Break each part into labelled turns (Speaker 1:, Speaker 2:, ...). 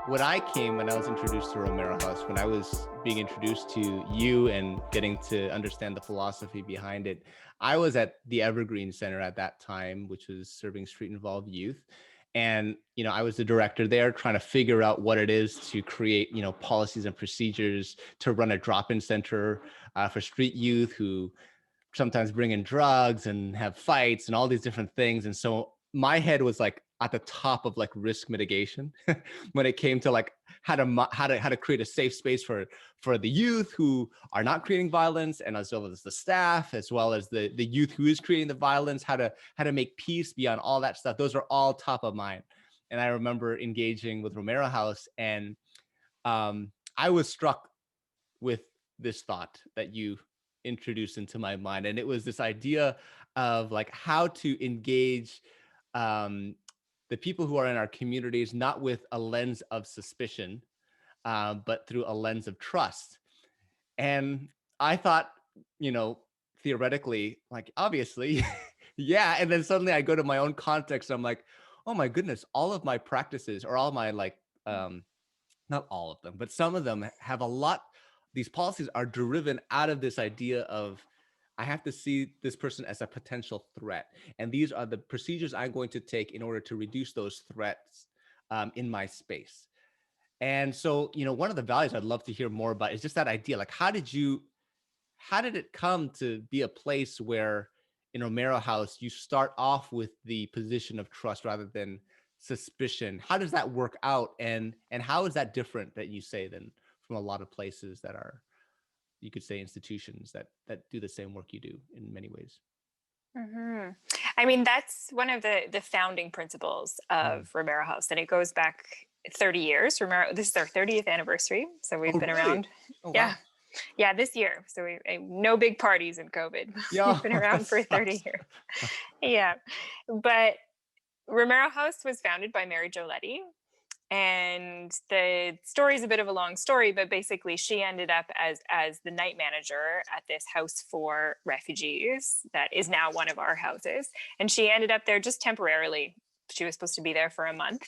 Speaker 1: when I was introduced to Romero House, when I was being introduced to you and getting to understand the philosophy behind it, I was at the Evergreen Center at that time, which was serving street involved youth. And, I was the director there trying to figure out what it is to create, policies and procedures to run a drop-in center for street youth who sometimes bring in drugs and have fights and all these different things. And so my head was like at the top of like risk mitigation when it came to like how to create a safe space for the youth who are not creating violence, and as well as the staff, as well as the youth who is creating the violence, how to make peace beyond all that stuff. Those are all top of mind. And I remember engaging with Romero House, and I was struck with this thought that you introduced into my mind. And it was this idea of like how to engage the people who are in our communities, not with a lens of suspicion, but through a lens of trust. And I thought, theoretically, like, obviously, yeah. And then suddenly I go to my own context. And I'm like, oh my goodness, all of my practices, or all my like, not all of them, but some of them have a lot. These policies are driven out of this idea of, I have to see this person as a potential threat. And these are the procedures I'm going to take in order to reduce those threats in my space. And so, one of the values I'd love to hear more about is just that idea. Like, how did it come to be a place where in Romero House, you start off with the position of trust rather than suspicion? How does that work out? And how is that different that you say than from a lot of places that are, you could say, institutions that do the same work you do in many ways?
Speaker 2: hmm I mean, that's one of the founding principles
Speaker 1: Mm.
Speaker 2: of Romero House, and it goes back 30 years. Romero, this is our 30th anniversary, so we've
Speaker 1: Oh,
Speaker 2: been
Speaker 1: really?
Speaker 2: around.
Speaker 1: Oh,
Speaker 2: Yeah,
Speaker 1: wow.
Speaker 2: yeah, this year. So no big parties in COVID.
Speaker 1: Yeah,
Speaker 2: We've been
Speaker 1: that
Speaker 2: around for 30
Speaker 1: sucks.
Speaker 2: years. Yeah, but Romero House was founded by Mary Jo Letty, and the story is a bit of a long story, but basically she ended up as the night manager at this house for refugees that is now one of our houses, and she ended up there just temporarily. She was supposed to be there for a month,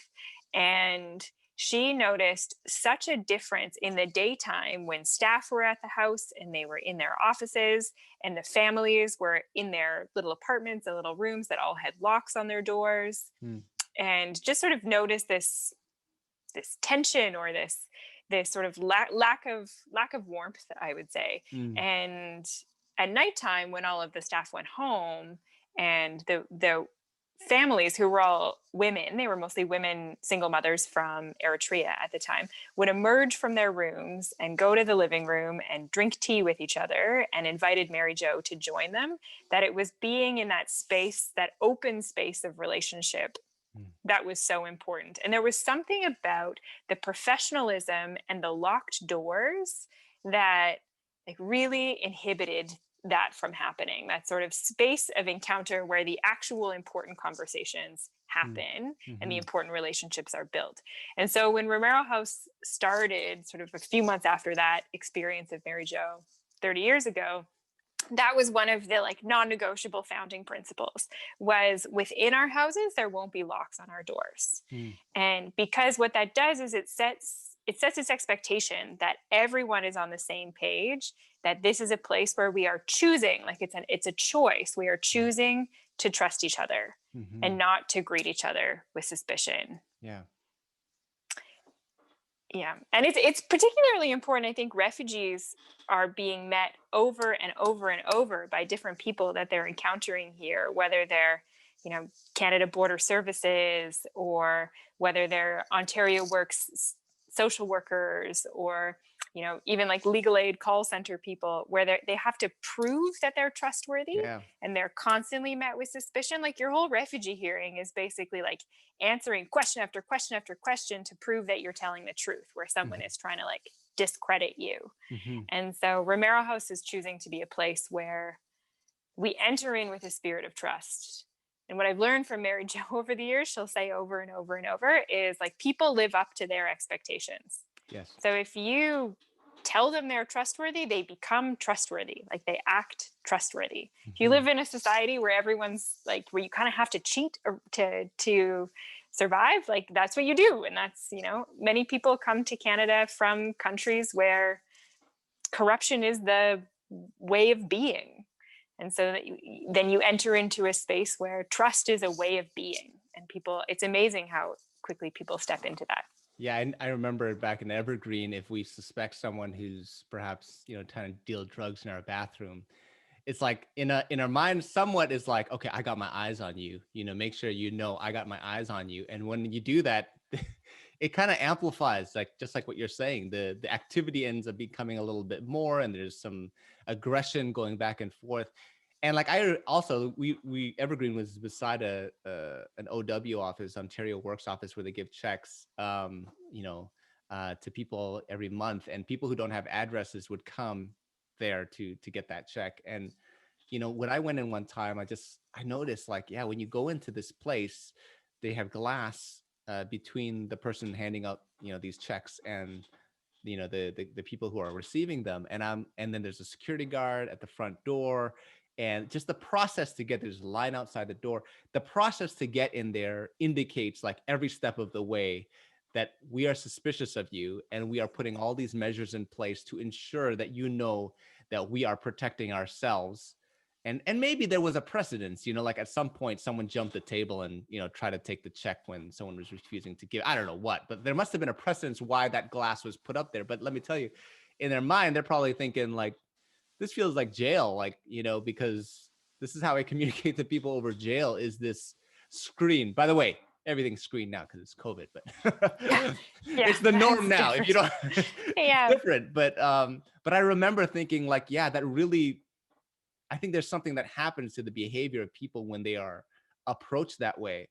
Speaker 2: and she noticed such a difference in the daytime when staff were at the house and they were in their offices, and the families were in their little apartments and little rooms that all had locks on their doors,
Speaker 1: Mm,
Speaker 2: and just sort of noticed this tension, or this sort of lack of warmth, I would say.
Speaker 1: mm,
Speaker 2: And at nighttime, when all of the staff went home, and the families, who were all women, they were mostly women, single mothers from Eritrea at the time, would emerge from their rooms and go to the living room and drink tea with each other, and invited Mary Jo to join them. That it was being in that space, that open space of relationship,
Speaker 1: mm.
Speaker 2: that was so important. And there was something about the professionalism and the locked doors that like really inhibited that from happening. That sort of space of encounter where the actual important conversations
Speaker 1: Mm,
Speaker 2: happen and the
Speaker 1: mhm.
Speaker 2: important relationships are built. And so when Romero House started, sort of a few months after that experience of Mary Jo 30 years ago, that was one of the like non-negotiable founding principles, was within our houses there won't be locks on our doors.
Speaker 1: Mm,
Speaker 2: And because what that does is it sets this expectation that everyone is on the same page, that this is a place where we are choosing, like it's a choice, we are
Speaker 1: mm,
Speaker 2: choosing to trust each other and
Speaker 1: mhm.
Speaker 2: not to greet each other with suspicion.
Speaker 1: Yeah.
Speaker 2: Yeah, and it's particularly important. I think refugees are being met over and over and over by different people that they're encountering here, whether they're, Canada Border Services, or whether they're Ontario Works social workers, or even like legal aid call center people, where they have to prove that they're trustworthy,
Speaker 1: Yeah.
Speaker 2: and they're constantly met with suspicion. Like your whole refugee hearing is basically like answering question after question after question to prove that you're telling the truth, where someone
Speaker 1: Mhm,
Speaker 2: is trying to like discredit you.
Speaker 1: mhm.
Speaker 2: And so Romero House is choosing to be a place where we enter in with a spirit of trust. And what I've learned from Mary Jo over the years, she'll say over and over and over, is like people live up to their expectations.
Speaker 1: Yes.
Speaker 2: So if you tell them they're trustworthy, they become trustworthy. Like they act trustworthy. If you
Speaker 1: Mhm.
Speaker 2: live in a society where everyone's like, where you kind of have to cheat or to survive, like that's what you do. And that's, many people come to Canada from countries where corruption is the way of being. And so that then you enter into a space where trust is a way of being. And people, it's amazing how quickly people step into that.
Speaker 1: Yeah, I remember back in Evergreen, if we suspect someone who's perhaps, trying to deal drugs in our bathroom, it's like in our mind, somewhat is like, okay, I got my eyes on you, make sure I got my eyes on you. And when you do that, it kind of amplifies, like just like what you're saying, the activity ends up becoming a little bit more, and there's some aggression going back and forth. And like I also, we Evergreen was beside an OW office, Ontario Works office, where they give checks, to people every month, and people who don't have addresses would come there to get that check. And when I went in one time, I noticed, like, yeah, when you go into this place, they have glass between the person handing out these checks and the people who are receiving them, and then there's a security guard at the front door. And just the process to get, there's a line outside the door. The process to get in there indicates, like, every step of the way that we are suspicious of you, and we are putting all these measures in place to ensure that that we are protecting ourselves. And maybe there was a precedence, like at some point someone jumped the table and tried to take the check when someone was refusing to give. I don't know what, but there must have been a precedence why that glass was put up there. But let me tell you, in their mind, they're probably thinking, like, this feels like jail, like, because this is how I communicate to people over jail, is this screen. By the way, everything's screened now because it's COVID, but
Speaker 2: Yeah.
Speaker 1: it's the norm now.
Speaker 2: Different.
Speaker 1: If you don't,
Speaker 2: Yeah.
Speaker 1: it's different. But I remember thinking, like, yeah, that really, I think there's something that happens to the behavior of people when they are approached that way.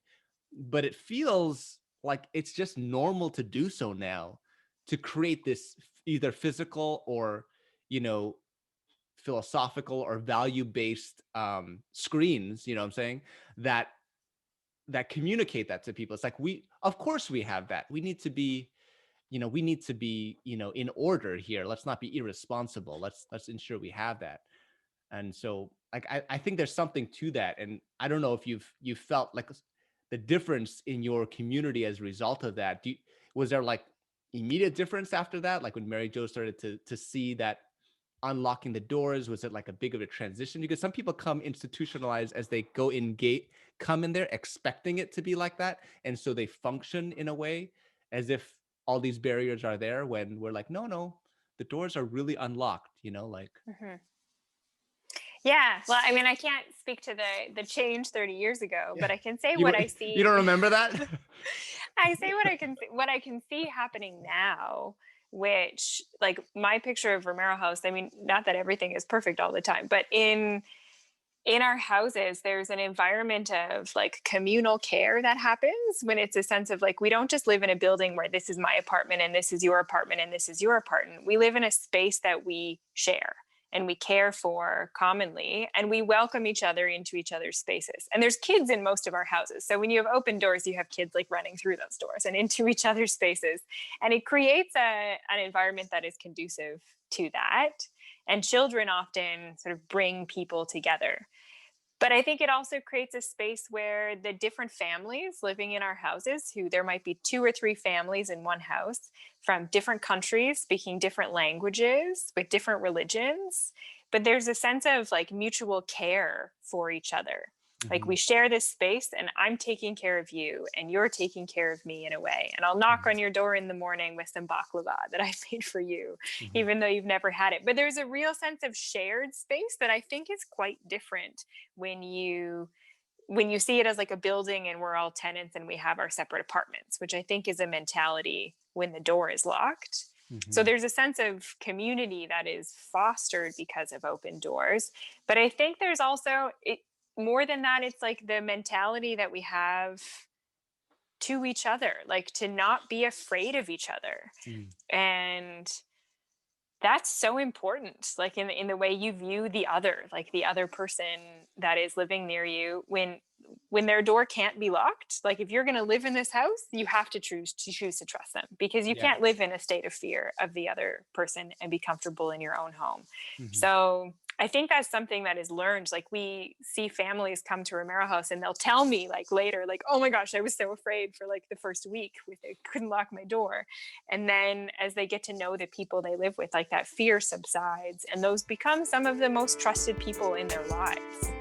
Speaker 1: But it feels like it's just normal to do so now, to create this either physical or, philosophical or value-based screens, what I'm saying, that communicate that to people. It's like, of course we have that. We need to be, in order here. Let's not be irresponsible. Let's ensure we have that. And so, like, I think there's something to that. And I don't know if you've felt like the difference in your community as a result of that. Was there like immediate difference after that? Like when Mary Jo started to see that unlocking the doors, was it like a big of a transition? Because some people come institutionalized as they go in come in there expecting it to be like that. And so they function in a way as if all these barriers are there, when we're like, no, the doors are really unlocked, like.
Speaker 2: Mm-hmm. Yeah. Well, I mean, I can't speak to the change 30 years ago, but I can say what I see.
Speaker 1: You don't remember that?
Speaker 2: I say what I can see happening now, which, like, my picture of Romero House, I mean, not that everything is perfect all the time, but in our houses, there's an environment of like communal care that happens, when it's a sense of like, we don't just live in a building where this is my apartment and this is your apartment and this is your apartment. We live in a space that we share and we care for commonly, and we welcome each other into each other's spaces. And there's kids in most of our houses. So when you have open doors, you have kids like running through those doors and into each other's spaces. And it creates an environment that is conducive to that. And children often sort of bring people together. But I think it also creates a space where the different families living in our houses, who there might be 2 or 3 families in one house from different countries, speaking different languages, with different religions, but there's a sense of like mutual care for each other. Mm-hmm. Like, we share this space and I'm taking care of you and you're taking care of me in a way. And I'll knock on your door in the morning with some baklava that I made for you, even though you've never had it. But there's a real sense of shared space that I think is quite different when you see it as like a building and we're all tenants and we have our separate apartments, which I think is a mentality when the door is locked. So there's a sense of community that is fostered because of open doors. But I think there's also, more than that, it's like the mentality that we have to each other, like to not be afraid of each other. And that's so important, like in the way you view the other, like the other person that is living near you, when their door can't be locked. Like, if you're going to live in this house, you have to choose to trust them, because you can't live in a state of fear of the other person and be comfortable in your own home. So I think that's something that is learned. Like we see families come to Romero House and they'll tell me like later, like, oh my gosh, I was so afraid for like the first week with I couldn't lock my door. And then as they get to know the people they live with, like that fear subsides and those become some of the most trusted people in their lives.